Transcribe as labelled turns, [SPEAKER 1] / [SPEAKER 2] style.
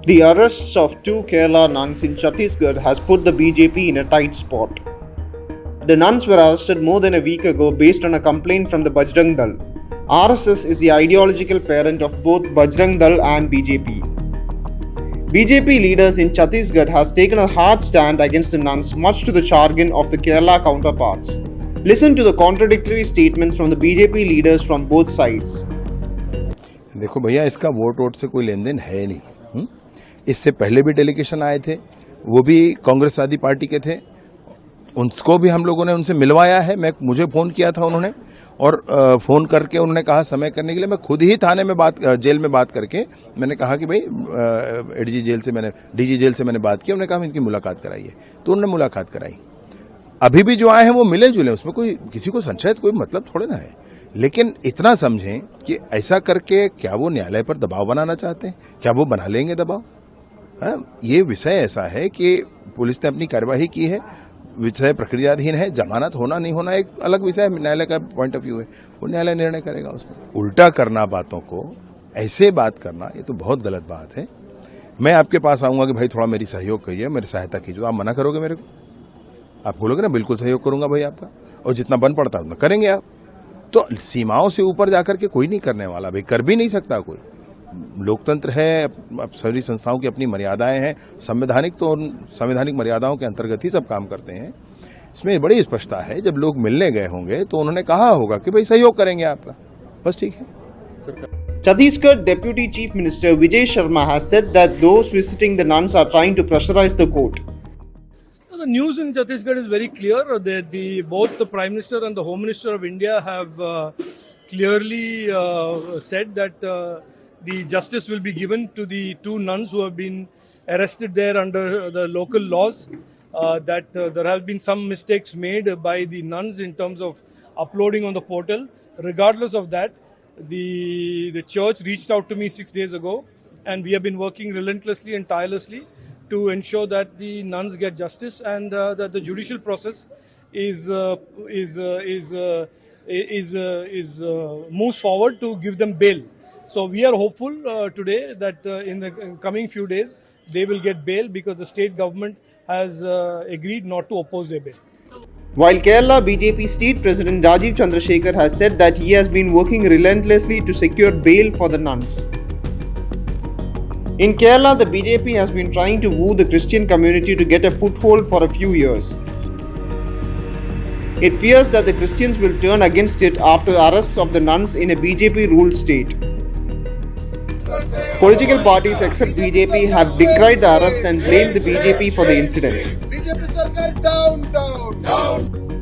[SPEAKER 1] The arrests of two Kerala nuns in Chhattisgarh has put the BJP in a tight spot. The nuns were arrested more than a week ago based on a complaint from the Bajrang Dal. RSS is the ideological parent of both Bajrang Dal and BJP. BJP leaders in Chhattisgarh has taken a hard stand against the nuns, much to the chagrin of the Kerala counterparts. Listen to the contradictory statements from the BJP leaders from both sides.
[SPEAKER 2] देखो भैया, इसका vote से कोई लेन then है नहीं। इससे पहले भी डेलीगेशन आए थे, वो भी कांग्रेसवादी पार्टी के थे, उनको भी हम लोगों ने उनसे मिलवाया है। मुझे फोन किया था उन्होंने, और फोन करके उन्होंने कहा समय करने के लिए। मैं खुद ही थाने में जेल में बात करके मैंने कहा कि भाई डीजी जेल से मैंने बात की। उन्होंने कहा इनकी मुलाकात कराइए, तो उन्होंने मुलाकात कराई। अभी भी जो आए हैं वो मिले जुले, उसमें कोई किसी को संशय कोई मतलब थोड़े ना है। लेकिन इतना समझें कि ऐसा करके क्या वो न्यायालय पर दबाव बनाना चाहते हैं? क्या वो बना लेंगे दबाव? ये विषय ऐसा है कि पुलिस ने अपनी कार्यवाही की है, विषय प्रक्रियाधीन है। जमानत होना नहीं होना एक अलग विषय है, न्यायालय का पॉइंट ऑफ व्यू है, वो न्यायालय निर्णय करेगा उसमें। उल्टा करना बातों को, ऐसे बात करना, ये तो बहुत गलत बात है। मैं आपके पास आऊंगा कि भाई थोड़ा मेरी सहयोग करिए, मेरी सहायता कीजिए, आप मना करोगे मेरे को? आप बोलोगे ना बिल्कुल सहयोग करूंगा भाई आपका, और जितना बन पड़ता है उतना करेंगे आप। तो सीमाओं से ऊपर जाकर के कोई नहीं करने वाला, भाई कर भी नहीं सकता कोई। लोकतंत्र है, सभी संस्थाओं की अपनी मर्यादाएं हैं, संवैधानिक मर्यादाओं के अंतर्गत ही सब काम करते हैं। इसमें बड़ी स्पष्टता है। जब लोग मिलने गए होंगे तो उन्होंने कहा होगा कि भाई सहयोग करेंगे आपका, बस ठीक है।
[SPEAKER 1] Chhattisgarh Deputy Chief Minister Vijay Sharma has said that those visiting the nuns are trying to pressurize the court.
[SPEAKER 3] The news in Chhattisgarh is very clear that both the Prime Minister and the Home Minister of India have clearly said that the justice will be given to the two nuns who have been arrested there under the local laws, that there have been some mistakes made by the nuns in terms of uploading on the portal. Regardless of that, the church reached out to me 6 days ago, and we have been working relentlessly and tirelessly to ensure that the nuns get justice, and that the judicial process moves forward to give them bail. So we are hopeful today that in the coming few days they will get bail, because the state government has agreed not to oppose their bail.
[SPEAKER 1] While Kerala BJP State President Rajiv Chandrasekhar has said that he has been working relentlessly to secure bail for the nuns. In Kerala, the BJP has been trying to woo the Christian community to get a foothold for a few years. It fears that the Christians will turn against it after arrests of the nuns in a BJP-ruled state. Political parties except BJP have decried the arrests and blamed the BJP for the incident.
[SPEAKER 4] BJP Sarkar down.